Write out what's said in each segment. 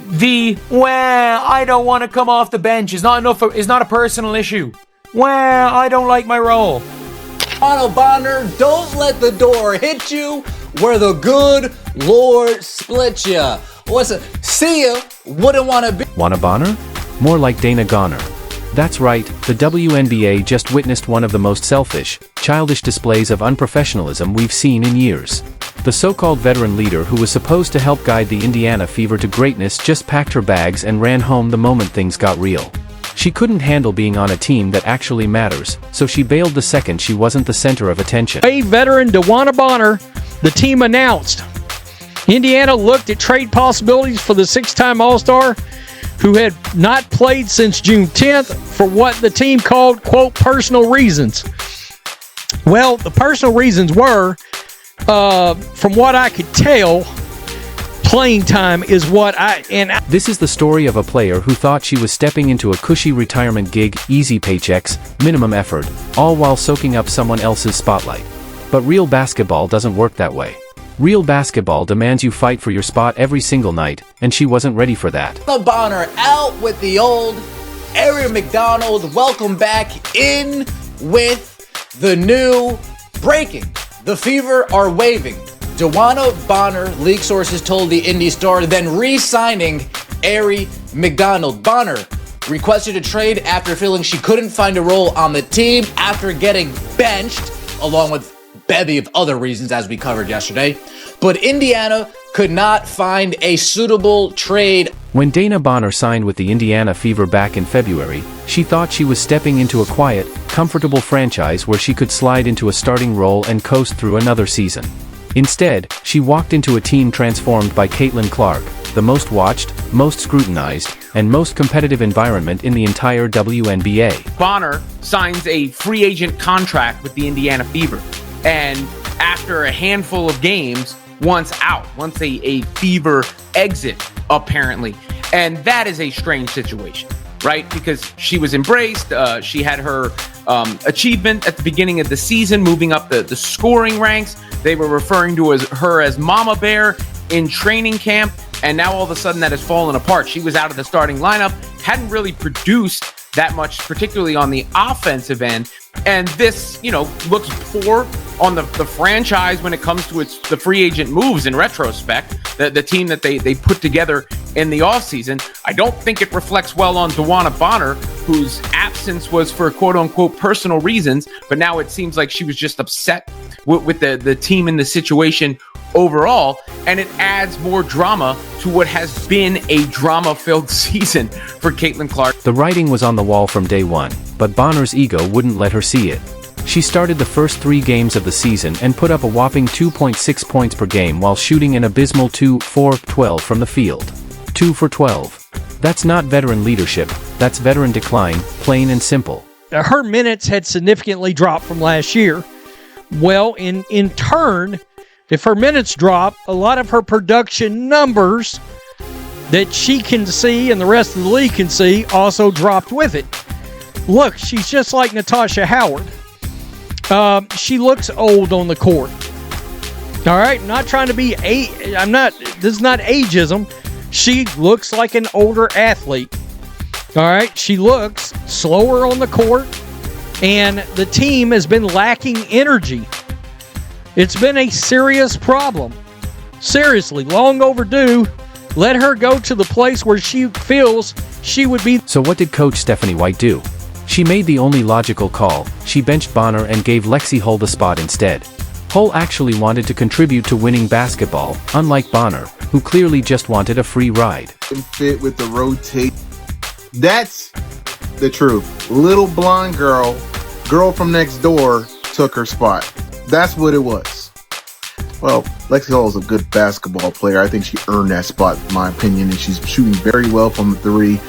Well, I don't want to come off the bench is not a personal issue. Well, I don't like my role. DeWanna Bonner, don't let the door hit you where the good Lord split ya. Listen, see ya, wouldn't want to be. DeWanna Bonner? More like Dana Goner. That's right, the WNBA just witnessed one of the most selfish, childish displays of unprofessionalism we've seen in years. The so-called veteran leader who was supposed to help guide the Indiana Fever to greatness just packed her bags and ran home the moment things got real. She couldn't handle being on a team that actually matters, so she bailed the second she wasn't the center of attention. Hey, veteran DeWanna Bonner, the team announced. Indiana looked at trade possibilities for the six-time All-Star, who had not played since June 10th for what the team called, quote, personal reasons. Well, the personal reasons were, from what I could tell, playing time is This is the story of a player who thought she was stepping into a cushy retirement gig, easy paychecks, minimum effort, all while soaking up someone else's spotlight. But real basketball doesn't work that way. Real basketball demands you fight for your spot every single night, and she wasn't ready for that. DeWanna Bonner out with the old. Aaron McDonald, welcome back in with the new breaking. The Fever are waving. DeWanna Bonner, league sources told the Indy Star, then re-signing Ari McDonald. Bonner requested a trade after feeling she couldn't find a role on the team after getting benched, along with bevy of other reasons as we covered yesterday. But Indiana could not find a suitable trade. When Dana Bonner signed with the Indiana Fever back in February, she thought she was stepping into a quiet, comfortable franchise where she could slide into a starting role and coast through another season. Instead, she walked into a team transformed by Caitlin Clark, the most watched, most scrutinized, and most competitive environment in the entire WNBA. Bonner signs a free agent contract with the Indiana Fever. And after a handful of games, once a Fever exit, apparently. And that is a strange situation, right? Because she was embraced. She had her achievement at the beginning of the season, moving up the scoring ranks. They were referring to her as Mama Bear in training camp. And now all of a sudden that has fallen apart. She was out of the starting lineup, hadn't really produced that much, particularly on the offensive end. And this, looks poor on the franchise when it comes to the free agent moves in retrospect, the team that they put together in the offseason. I don't think it reflects well on DeWanna Bonner, whose absence was for quote-unquote personal reasons, but now it seems like she was just upset with the team and the situation overall, and it adds more drama to what has been a drama-filled season for Caitlin Clark. The writing was on the wall from day one, but Bonner's ego wouldn't let her see it. She started the first 3 games of the season and put up a whopping 2.6 points per game while shooting an abysmal 2 for 12 from the field. 2 for 12. That's not veteran leadership, that's veteran decline, plain and simple. Her minutes had significantly dropped from last year. Well, in turn, if her minutes drop, a lot of her production numbers that she can see and the rest of the league can see also dropped with it. Look, she's just like Natasha Howard. She looks old on the court. All right, not trying to be this is not ageism. She looks like an older athlete. All right, she looks slower on the court, and the team has been lacking energy. It's been a serious problem. Seriously, long overdue. Let her go to the place where she feels she would be. So what did Coach Stephanie White do? She made the only logical call. She benched Bonner and gave Lexi Hull the spot instead. Hull actually wanted to contribute to winning basketball, unlike Bonner, who clearly just wanted a free ride. Fit with the rotate. That's the truth. Little blonde girl from next door took her spot. That's what it was. Well, Lexi Hull is a good basketball player. I think she earned that spot, in my opinion, and she's shooting very well from the 3.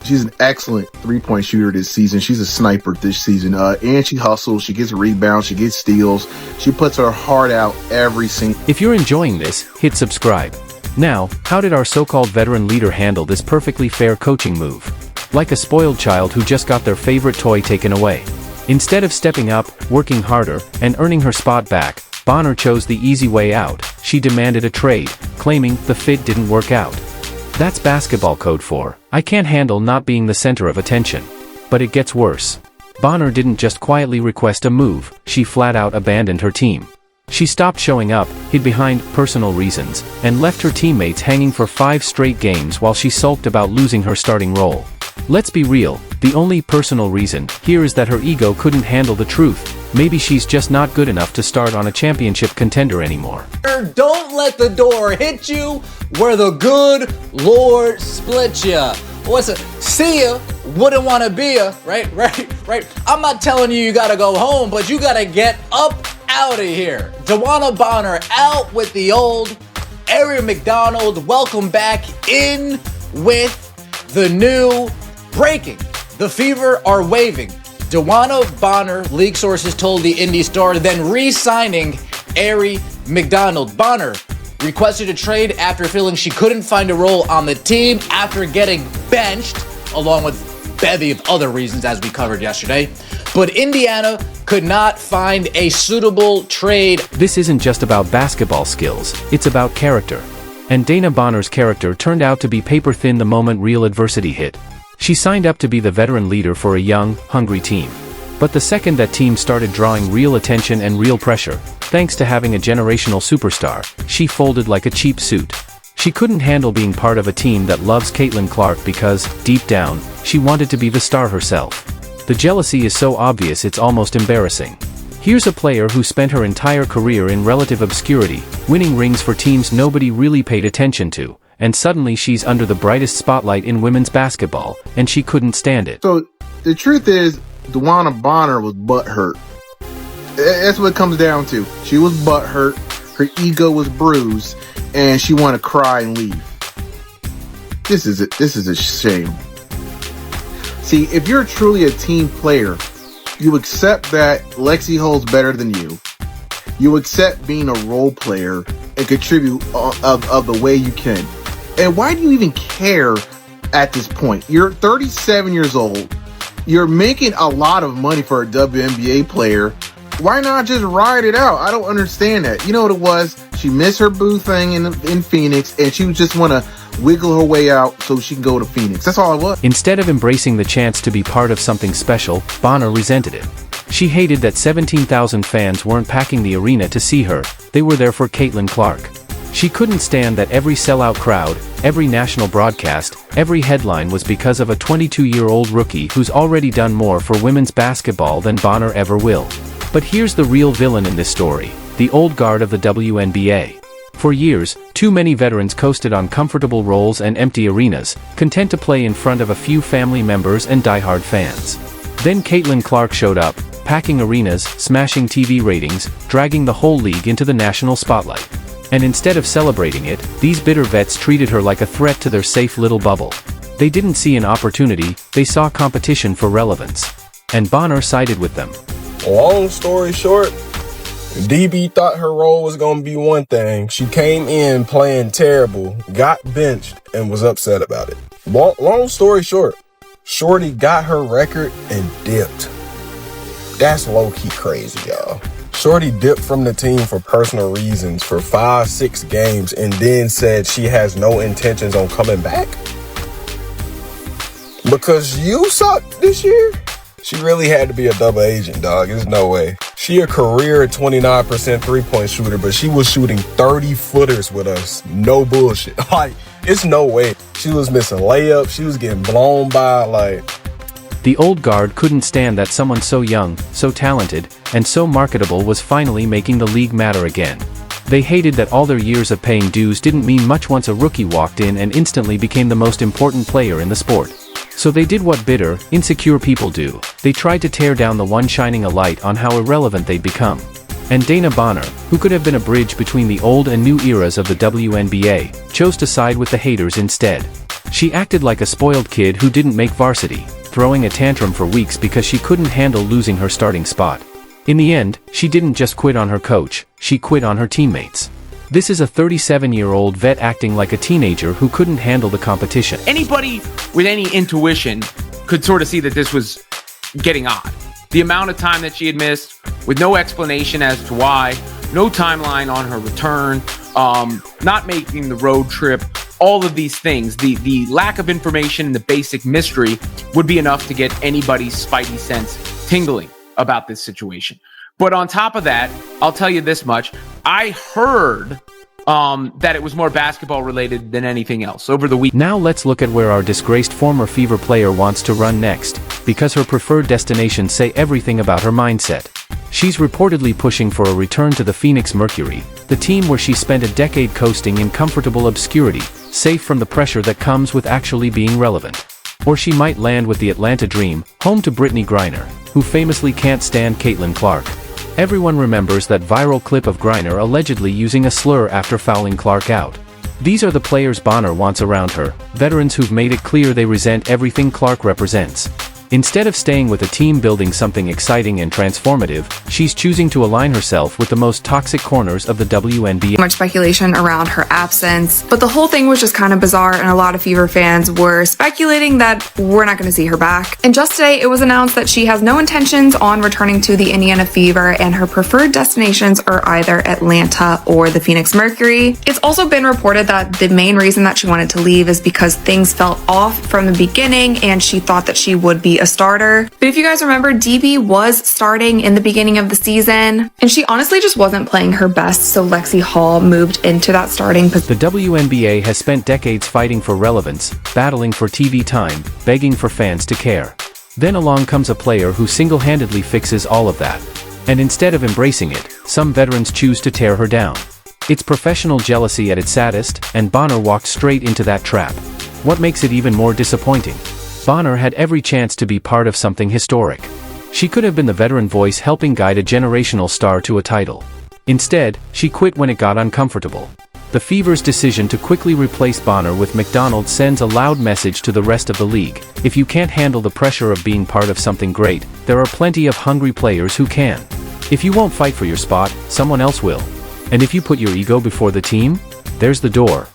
She's an excellent 3-point shooter this season. She's a sniper this season. And she hustles. She gets rebounds. She gets steals. She puts her heart out every single. If you're enjoying this, hit subscribe. Now, how did our so-called veteran leader handle this perfectly fair coaching move? Like a spoiled child who just got their favorite toy taken away. Instead of stepping up, working harder, and earning her spot back, Bonner chose the easy way out. She demanded a trade, claiming the fit didn't work out. That's basketball code for, I can't handle not being the center of attention. But it gets worse. Bonner didn't just quietly request a move, she flat out abandoned her team. She stopped showing up, hid behind personal reasons, and left her teammates hanging for 5 straight games while she sulked about losing her starting role. Let's be real, the only personal reason here is that her ego couldn't handle the truth. Maybe she's just not good enough to start on a championship contender anymore. Don't let the door hit you where the good Lord split ya. What's it? See ya, wouldn't want to be ya, right? I'm not telling you gotta go home, but you gotta get up out of here. DeWanna Bonner out with the old. Aaron McDonald, welcome back in with the new breaking. The Fever are waving. DeWanna Bonner, league sources told the Indy Star, then re-signing Aaron McDonald. Bonner requested a trade after feeling she couldn't find a role on the team after getting benched, along with a bevy of other reasons as we covered yesterday. But Indiana could not find a suitable trade. This isn't just about basketball skills, it's about character. And Dana Bonner's character turned out to be paper thin the moment real adversity hit. She signed up to be the veteran leader for a young, hungry team. But the second that team started drawing real attention and real pressure, thanks to having a generational superstar, she folded like a cheap suit. She couldn't handle being part of a team that loves Caitlin Clark because, deep down, she wanted to be the star herself. The jealousy is so obvious it's almost embarrassing. Here's a player who spent her entire career in relative obscurity, winning rings for teams nobody really paid attention to, and suddenly she's under the brightest spotlight in women's basketball, and she couldn't stand it. So the truth is, DeWanna Bonner was butthurt. That's what it comes down to. She was butthurt, her ego was bruised, and she wanted to cry and leave. This is a shame. See, if you're truly a team player, you accept that Lexi Hull's better than you. You accept being a role player and contribute of the way you can. And why do you even care at this point? You're 37 years old. You're making a lot of money for a WNBA player. Why not just ride it out? I don't understand that. You know what it was? She missed her boo thing in Phoenix, and she just want to wiggle her way out so she can go to Phoenix. That's all it was. Instead of embracing the chance to be part of something special, Bonner resented it. She hated that 17,000 fans weren't packing the arena to see her, they were there for Caitlin Clark. She couldn't stand that every sellout crowd, every national broadcast, every headline was because of a 22-year-old rookie who's already done more for women's basketball than Bonner ever will. But here's the real villain in this story, the old guard of the WNBA. For years, too many veterans coasted on comfortable roles and empty arenas, content to play in front of a few family members and diehard fans. Then Caitlin Clark showed up, packing arenas, smashing TV ratings, dragging the whole league into the national spotlight. And instead of celebrating it, these bitter vets treated her like a threat to their safe little bubble. They didn't see an opportunity, they saw competition for relevance. And Bonner sided with them. Long story short, DB thought her role was going to be one thing. She came in playing terrible, got benched, and was upset about it. Long story short, Shorty got her record and dipped. That's low-key crazy, y'all. Shorty dipped from the team for personal reasons for 5-6 games and then said she has no intentions on coming back? Because you sucked this year? She really had to be a double agent, dog. There's no way. She a career 29% three-point shooter, but she was shooting 30-footers with us. No bullshit. Like, it's no way. She was missing layups. She was getting blown by, like... The old guard couldn't stand that someone so young, so talented, and so marketable was finally making the league matter again. They hated that all their years of paying dues didn't mean much once a rookie walked in and instantly became the most important player in the sport. So they did what bitter, insecure people do. They tried to tear down the one shining a light on how irrelevant they'd become. And Dana Bonner, who could have been a bridge between the old and new eras of the WNBA, chose to side with the haters instead. She acted like a spoiled kid who didn't make varsity, throwing a tantrum for weeks because she couldn't handle losing her starting spot. In the end, she didn't just quit on her coach, she quit on her teammates. This is a 37-year-old vet acting like a teenager who couldn't handle the competition. Anybody with any intuition could sort of see that this was getting odd. The amount of time that she had missed, with no explanation as to why, no timeline on her return, not making the road trip all of these things, the lack of information and the basic mystery would be enough to get anybody's spidey sense tingling about this situation. But on top of that, I'll tell you this much. I heard that it was more basketball related than anything else over the week. Now let's look at where our disgraced former Fever player wants to run next, because her preferred destinations say everything about her mindset. She's reportedly pushing for a return to the Phoenix Mercury, the team where she spent a decade coasting in comfortable obscurity, safe from the pressure that comes with actually being relevant. Or she might land with the Atlanta Dream, home to Brittany Griner, who famously can't stand Caitlin Clark. Everyone remembers that viral clip of Griner allegedly using a slur after fouling Clark out. These are the players Bonner wants around her, veterans who've made it clear they resent everything Clark represents. Instead of staying with a team building something exciting and transformative, she's choosing to align herself with the most toxic corners of the WNBA. Much speculation around her absence, but the whole thing was just kind of bizarre, and a lot of Fever fans were speculating that we're not going to see her back. And just today, it was announced that she has no intentions on returning to the Indiana Fever, and her preferred destinations are either Atlanta or the Phoenix Mercury. It's also been reported that the main reason that she wanted to leave is because things felt off from the beginning, and she thought that she would be a starter. But if you guys remember, DB was starting in the beginning of the season, and she honestly just wasn't playing her best, so Lexi Hall moved into that starting position. The WNBA has spent decades fighting for relevance, battling for TV time, begging for fans to care. Then along comes a player who single-handedly fixes all of that. And instead of embracing it, some veterans choose to tear her down. It's professional jealousy at its saddest, and Bonner walked straight into that trap. What makes it even more disappointing? Bonner had every chance to be part of something historic. She could have been the veteran voice helping guide a generational star to a title. Instead, she quit when it got uncomfortable. The Fever's decision to quickly replace Bonner with McDonald sends a loud message to the rest of the league. If you can't handle the pressure of being part of something great, there are plenty of hungry players who can. If you won't fight for your spot, someone else will. And if you put your ego before the team, there's the door.